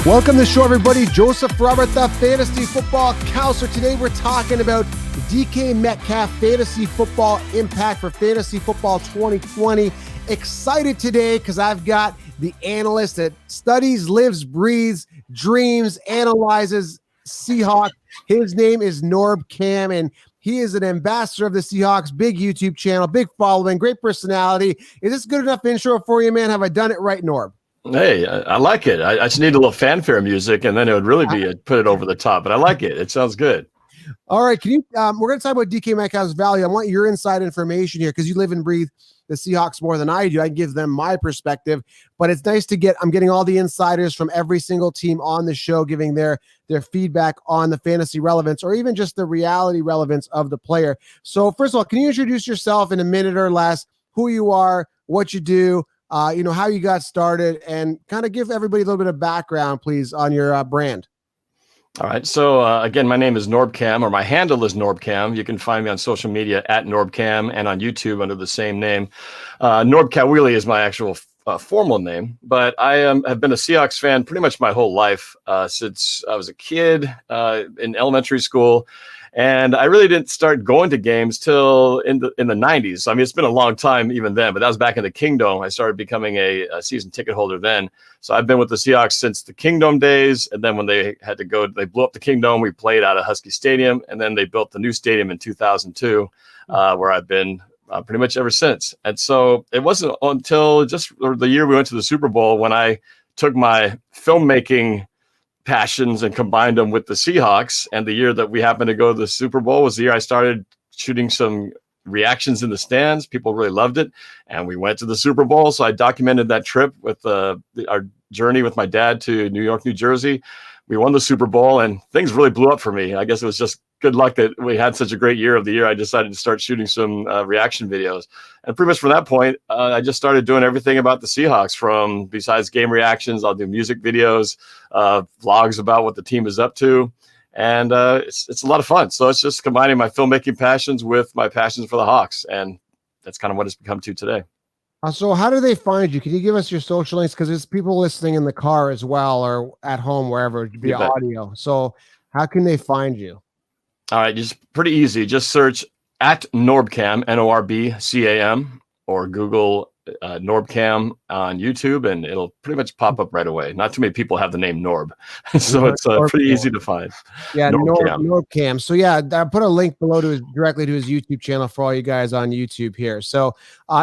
Welcome to the show, everybody. Joseph Robert, the fantasy football counselor. Today we're talking about DK Metcalf fantasy football impact for fantasy football 2020. Excited today because I've got the analyst that studies, lives, breathes, dreams, analyzes Seahawks. His name is Norbcam, and he is an ambassador of the Seahawks. Big YouTube channel, big following, great personality. Is this good enough intro for you, man? Have I done it right, Norb? Hey, I like it. I just need a little fanfare music, and then it would really be put it over the top. But I like it. It sounds good. All right. Can you? We're going to talk about DK Metcalf's value. I want your inside information here because you live and breathe the Seahawks more than I do. I can give them my perspective, but it's nice to get. I'm getting all the insiders from every single team on the show, giving their feedback on the fantasy relevance or even just the reality relevance of the player. So, first of all, can you introduce yourself in a minute or less? Who you are, what you do. How you got started, and kind of give everybody a little bit of background, please, on your brand. All right. So again, my name is Norbcam, or my handle is Norbcam. You can find me on social media at Norbcam and on YouTube under the same name. Norbcam really is my actual formal name, but I have been a Seahawks fan pretty much my whole life since I was a kid in elementary school. And I really didn't start going to games till in the 90s. I mean, it's been a long time even then, but that was back in the Kingdom. I started becoming a season ticket holder then. So I've been with the Seahawks since the Kingdom days. And then when they had to go, they blew up the Kingdom. We played out of Husky Stadium. And then they built the new stadium in 2002, where I've been pretty much ever since. And so it wasn't until just the year we went to the Super Bowl when I took my filmmaking passions and combined them with the Seahawks. And the year that we happened to go to the Super Bowl was the year I started shooting some reactions in the stands. People really loved it. And we went to the Super Bowl. So I documented that trip with our journey with my dad to New York, New Jersey. We won the Super Bowl and things really blew up for me. I guess it was just good luck that we had such a great year of the year. I decided to start shooting some reaction videos. And pretty much from that point, I just started doing everything about the Seahawks. From besides game reactions, I'll do music videos, vlogs about what the team is up to. And it's a lot of fun. So it's just combining my filmmaking passions with my passions for the Hawks. And that's kind of what it's become to today. So how do they find you? Can you give us your social links? Because there's people listening in the car as well or at home, wherever, via audio. So how can they find you? All right, just pretty easy. Just search at Norbcam, Norbcam, or Google Norbcam on YouTube, and it'll pretty much pop up right away. Not too many people have the name Norb, so it's pretty easy to find. Yeah, Norbcam. So yeah, I put a link below directly to his YouTube channel for all you guys on YouTube here. So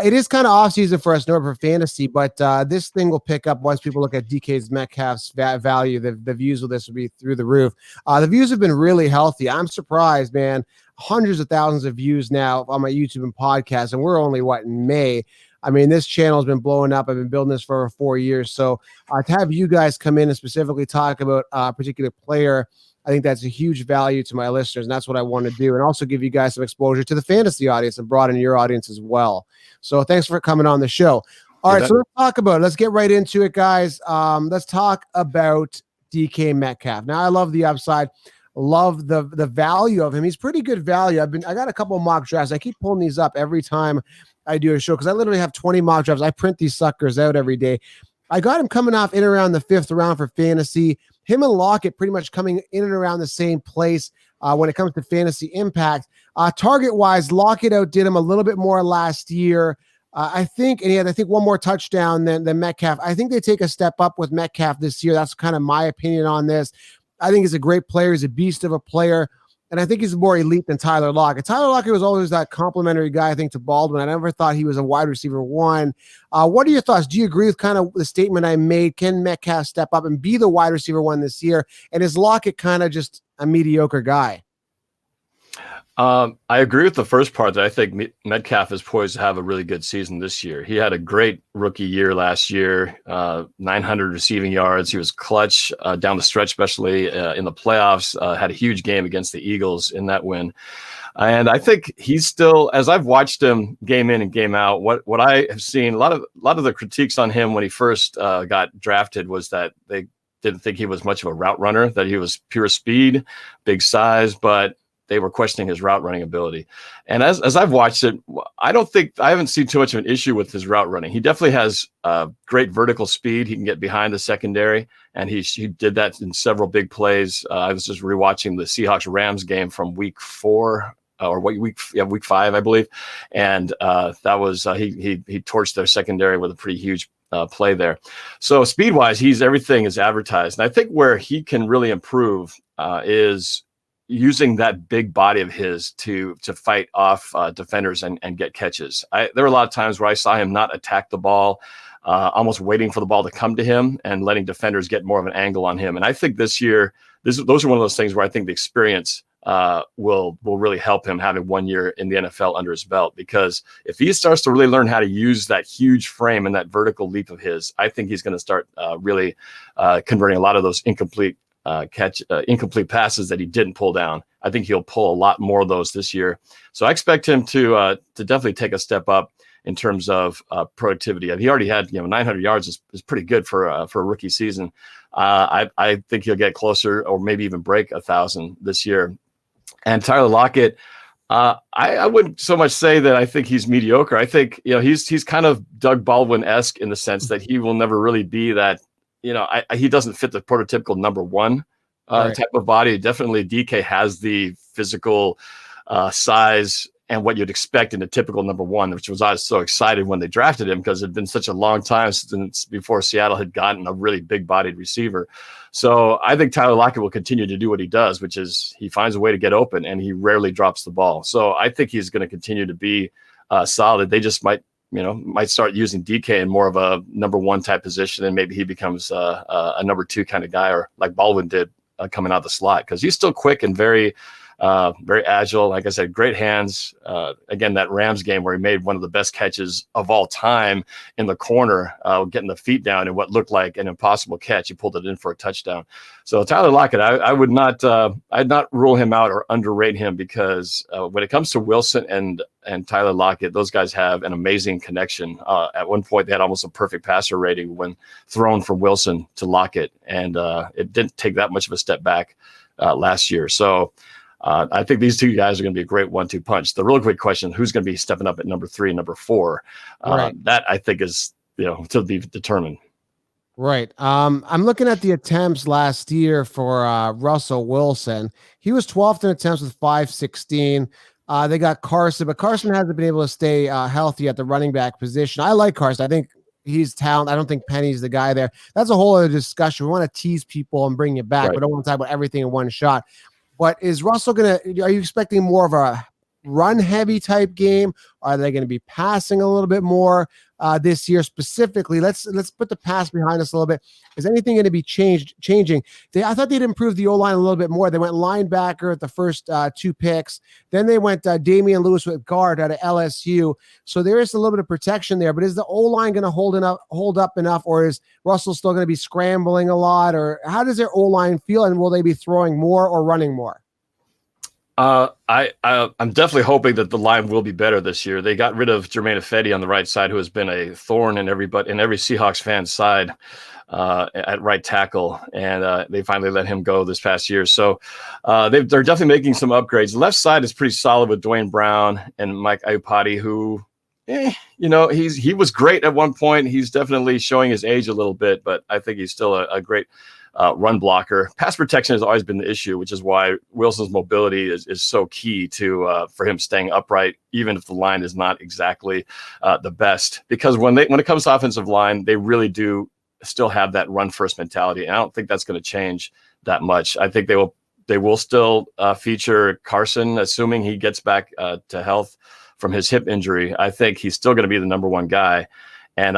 it is kind of off season for us, Norb, for fantasy, but this thing will pick up once people look at DK's Metcalf's value. The views of this will be through the roof. The views have been really healthy. I'm surprised, man. Hundreds of thousands of views now on my YouTube and podcast, and we're only in May. I mean, this channel has been blowing up. I've been building this for over 4 years. So to have you guys come in and specifically talk about a particular player, I think that's a huge value to my listeners, and that's what I want to do, and also give you guys some exposure to the fantasy audience and broaden your audience as well. So thanks for coming on the show. All right, so let's talk about it. Let's get right into it, guys. Let's talk about DK Metcalf. Now, I love the upside. Love the value of him. He's pretty good value. I got a couple of mock drafts. I keep pulling these up every time I do a show because I literally have 20 mock drafts. I print these suckers out every day. I got him coming off in and around the 5th round for fantasy. Him and Lockett pretty much coming in and around the same place when it comes to fantasy impact. Target-wise, Lockett outdid him a little bit more last year. I think, and he had, one more touchdown than Metcalf. I think they take a step up with Metcalf this year. That's kind of my opinion on this. I think he's a great player. He's a beast of a player. And I think he's more elite than Tyler Lockett. Tyler Lockett was always that complimentary guy, I think, to Baldwin. I never thought he was a wide receiver one. What are your thoughts? Do you agree with kind of the statement I made? Can Metcalf step up and be the wide receiver one this year? And is Lockett kind of just a mediocre guy? I agree with the first part that I think Metcalf is poised to have a really good season this year. He had a great rookie year last year, 900 receiving yards. He was clutch down the stretch, especially in the playoffs, had a huge game against the Eagles in that win. And I think he's still, as I've watched him game in and game out, what I have seen, a lot of the critiques on him when he first got drafted was that they didn't think he was much of a route runner, that he was pure speed, big size, but they were questioning his route running ability. And as I've watched it, I haven't seen too much of an issue with his route running. He definitely has great vertical speed. He can get behind the secondary, and he did that in several big plays. I was just rewatching the Seahawks-Rams game from week 4 or week 5, I believe. And that was he torched their secondary with a pretty huge play there. So speed-wise, everything is advertised. And I think where he can really improve is using that big body of his to fight off defenders and get catches. There were a lot of times where I saw him not attack the ball, almost waiting for the ball to come to him and letting defenders get more of an angle on him. And I think this year, those are one of those things where I think the experience will really help him having 1 year in the NFL under his belt, because if he starts to really learn how to use that huge frame and that vertical leap of his, I think he's going to start really converting a lot of those incomplete passes that he didn't pull down. I think he'll pull a lot more of those this year. So I expect him to definitely take a step up in terms of productivity. And he already had 900 yards is pretty good for a rookie season. I think he'll get closer or maybe even break 1,000 this year. And Tyler Lockett, I wouldn't so much say that I think he's mediocre. I think he's kind of Doug Baldwin-esque in the sense that he will never really be that. He doesn't fit the prototypical number one type of body. Definitely DK has the physical size and what you'd expect in a typical number one, which was I was so excited when they drafted him because it had been such a long time since before Seattle had gotten a really big-bodied receiver. So I think Tyler Lockett will continue to do what he does, which is he finds a way to get open and he rarely drops the ball. So I think he's going to continue to be solid. They just might start using DK in more of a number one type position, and maybe he becomes a number two kind of guy, or like Baldwin did coming out of the slot, because he's still quick and very agile. Like I said, great hands. Again, that Rams game where he made one of the best catches of all time in the corner, getting the feet down in what looked like an impossible catch. He pulled it in for a touchdown. So Tyler Lockett, I'd not rule him out or underrate him, because when it comes to Wilson and Tyler Lockett, those guys have an amazing connection. At one point, they had almost a perfect passer rating when thrown from Wilson to Lockett, and it didn't take that much of a step back last year. So I think these two guys are going to be a great 1-2 punch. The real quick question, who's going to be stepping up at number 3 and number 4? That I think is, to be determined. Right. I'm looking at the attempts last year for Russell Wilson. He was 12th in attempts with 516. They got Carson, but Carson hasn't been able to stay healthy at the running back position. I like Carson. I think he's talented. I don't think Penny's the guy there. That's a whole other discussion. We want to tease people and bring you back. Right. We don't want to talk about everything in one shot. But is Russell are you expecting more of a run heavy type game? Are they going to be passing a little bit more this year specifically? Let's put the pass behind us a little bit. Is anything going to be changing? I thought they'd improve the O-line a little bit more. They went linebacker at the first 2 picks. Then they went Damian Lewis with guard out of LSU. So there is a little bit of protection there. But is the O-line going to hold up enough, or is Russell still going to be scrambling a lot? Or how does their O-line feel, and will they be throwing more or running more? I'm definitely hoping that the line will be better this year. They got rid of Jermaine Ifedi on the right side, who has been a thorn in every Seahawks fan's side at right tackle, and they finally let him go this past year. So they're definitely making some upgrades. The left side is pretty solid with Dwayne Brown and Mike Iupati, who, he was great at one point. He's definitely showing his age a little bit, but I think he's still a great run blocker. Pass protection has always been the issue, which is why Wilson's mobility is so key to for him staying upright, even if the line is not exactly the best. Because when it comes to offensive line, they really do still have that run first mentality, and I don't think that's going to change that much. I think they will still feature Carson, assuming he gets back to health from his hip injury. I think he's still going to be the number one guy. And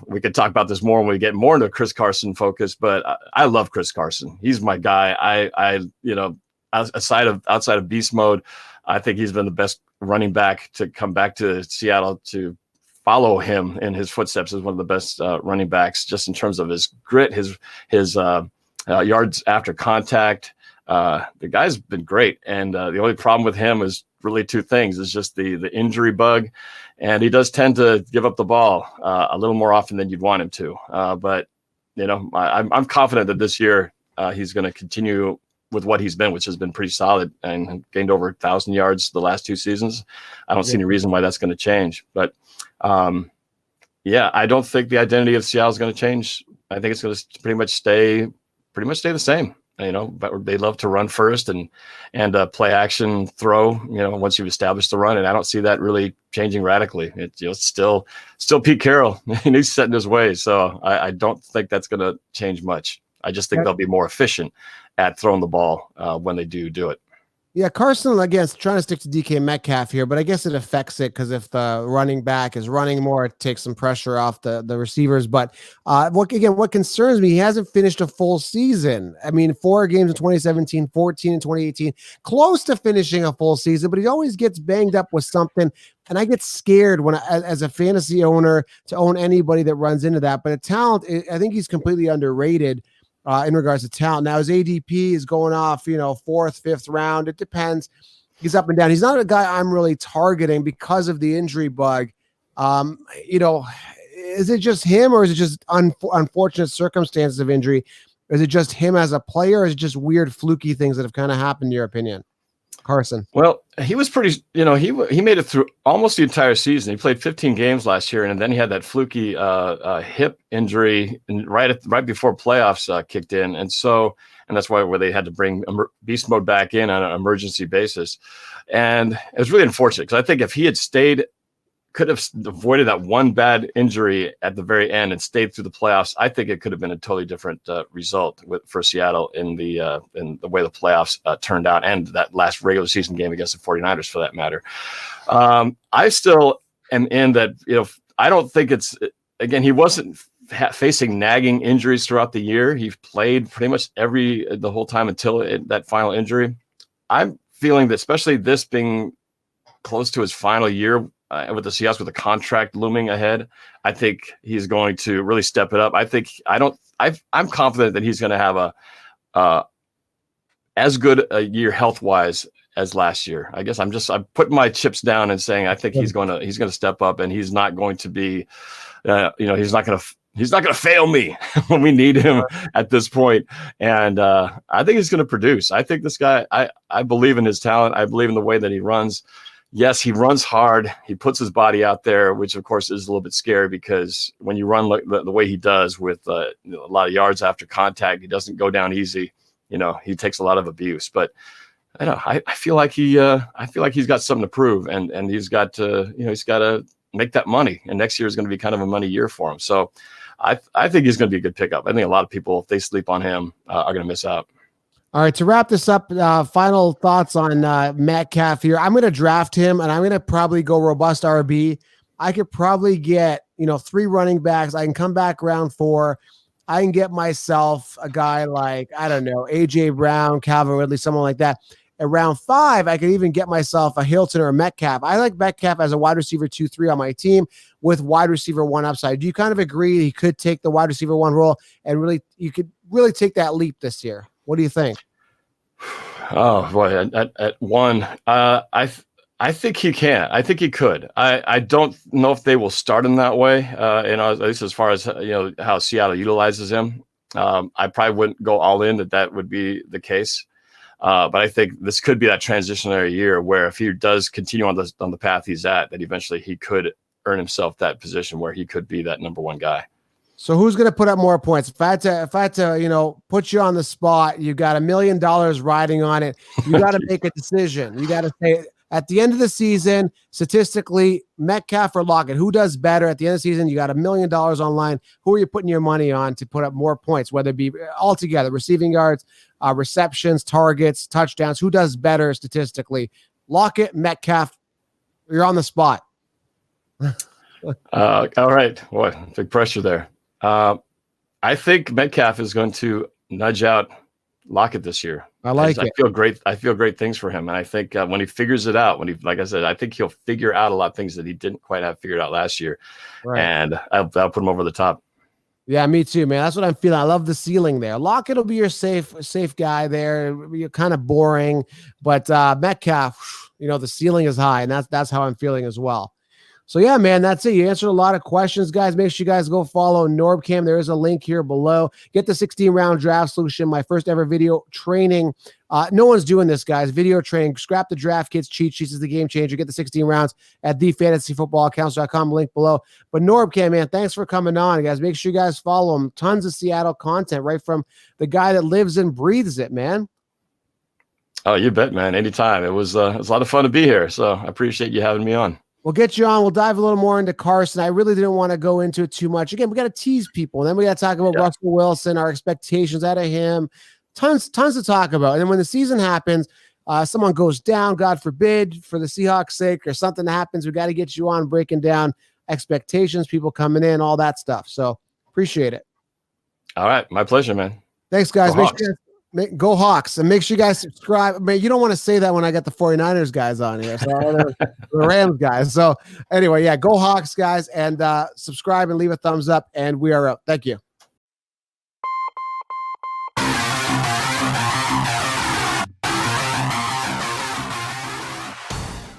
we could talk about this more when we get more into Chris Carson focus, but I love Chris Carson. He's my guy. Outside of beast mode, I think he's been the best running back to come back to Seattle to follow him in his footsteps as one of the best running backs, just in terms of his grit, his yards after contact. The guy's been great. And the only problem with him is really 2 things. It's just the injury bug. And he does tend to give up the ball a little more often than you'd want him to. But I'm confident that this year he's going to continue with what he's been, which has been pretty solid and gained over 1,000 yards the last 2 seasons. I don't see any reason why that's going to change. But yeah, I don't think the identity of Seattle is going to change. I think it's going to pretty much stay the same. But they love to run first and play action throw, once you've established the run. And I don't see that really changing radically. It's still Pete Carroll, and he's set in his ways. So I don't think that's going to change much. I just think they'll be more efficient at throwing the ball when they do it. Yeah, Carson, again, trying to stick to DK Metcalf here, but I guess it affects it because if the running back is running more, it takes some pressure off the receivers. But what concerns me, he hasn't finished a full season. I mean, 4 games in 2017, 14 in 2018, close to finishing a full season, but he always gets banged up with something. And I get scared when, as a fantasy owner, to own anybody that runs into that. But a talent, I think he's completely underrated. In regards to talent. Now his ADP is going off, 4th, 5th round. It depends. He's up and down. He's not a guy I'm really targeting because of the injury bug. Is it just him, or is it just unfortunate circumstances of injury? Or is it just him as a player, or is it just weird fluky things that have kind of happened in your opinion? Carson. Well, he was pretty, he made it through almost the entire season. He played 15 games last year, and then he had that fluky hip injury right before playoffs kicked in. And that's where they had to bring beast mode back in on an emergency basis. And it was really unfortunate because I think if he had could have avoided that one bad injury at the very end and stayed through the playoffs, I think it could have been a totally different result for Seattle in the way the playoffs turned out, and that last regular season game against the 49ers for that matter. I still am in that, I don't think he wasn't facing nagging injuries throughout the year. He played pretty much the whole time until that final injury. I'm feeling that, especially this being close to his final year with the Seahawks, with a contract looming ahead, I think he's going to really step it up. I'm confident that he's going to have as good a year health wise as last year. I guess I'm putting my chips down and saying I think he's going to step up, and he's not going to be, he's not going to fail me when we need him at this point. And I think he's going to produce. I think this guy, I believe in his talent. I believe in the way that he runs. Yes, he runs hard. He puts his body out there, which of course is a little bit scary because when you run the way he does with a lot of yards after contact, he doesn't go down easy. He takes a lot of abuse. But I feel like he's got something to prove, and he's got to make that money. And next year is going to be kind of a money year for him. So I think he's going to be a good pickup. I think a lot of people, if they sleep on him, are going to miss out. All right, to wrap this up, final thoughts on Metcalf here. I'm going to draft him, and I'm going to probably go robust RB. I could probably get 3 running backs. I can come back round 4. I can get myself a guy like, I don't know, A.J. Brown, Calvin Ridley, someone like that. At round 5, I could even get myself a Hilton or a Metcalf. I like Metcalf as a wide receiver 2-3 on my team with wide receiver 1 upside. Do you kind of agree he could take the wide receiver 1 role and you could really take that leap this year? What do you think? Oh boy, at 1, I think he can. I think he could. I don't know if they will start him that way. At least as far as how Seattle utilizes him. I probably wouldn't go all in that would be the case. But I think this could be that transitionary year where if he does continue on the path he's at, that eventually he could earn himself that position where he could be that number 1 guy. So who's going to put up more points? If I had to, put you on the spot, you got $1 million riding on it. You got to make a decision. You got to say at the end of the season, statistically, Metcalf or Lockett, who does better at the end of the season? You got $1 million online. Who are you putting your money on to put up more points, whether it be altogether, receiving yards, receptions, targets, touchdowns? Who does better statistically? Lockett, Metcalf, you're on the spot. All right. Boy, big pressure there. I think Metcalf is going to nudge out Lockett this year. I feel great. I feel great things for him. And I think when he figures it out, like I said, I think he'll figure out a lot of things that he didn't quite have figured out last year. Right. And I'll put him over the top. Yeah, me too, man. That's what I'm feeling. I love the ceiling there. Lockett will be your safe guy there. You're kind of boring, but Metcalf, the ceiling is high, and that's how I'm feeling as well. So yeah, man, that's it. You answered a lot of questions, guys. Make sure you guys go follow Norbcam. There is a link here below. Get the 16-round draft solution, my first ever video training. No one's doing this, guys. Video training. Scrap the draft kits, cheat sheets is the game changer. Get the 16 rounds at thefantasyfootballaccounts.com, link below. But Norbcam, man, thanks for coming on, guys. Make sure you guys follow him. Tons of Seattle content right from the guy that lives and breathes it, man. Oh, you bet, man. Anytime. It was a lot of fun to be here. So I appreciate you having me on. We'll get you on. We'll dive a little more into Carson. I really didn't want to go into it too much. Again, we got to tease people. And then we got to talk about Russell Wilson, our expectations out of him. Tons to talk about. And then when the season happens, someone goes down, God forbid, for the Seahawks' sake, or something happens, we got to get you on breaking down expectations, people coming in, all that stuff. So appreciate it. All right. My pleasure, man. Thanks, guys. Go Hawks, and make sure you guys subscribe. Man, you don't want to say that when I got the 49ers guys on here, so the Rams guys. So anyway, yeah, go Hawks, guys, and subscribe and leave a thumbs up, and we are up. Thank you.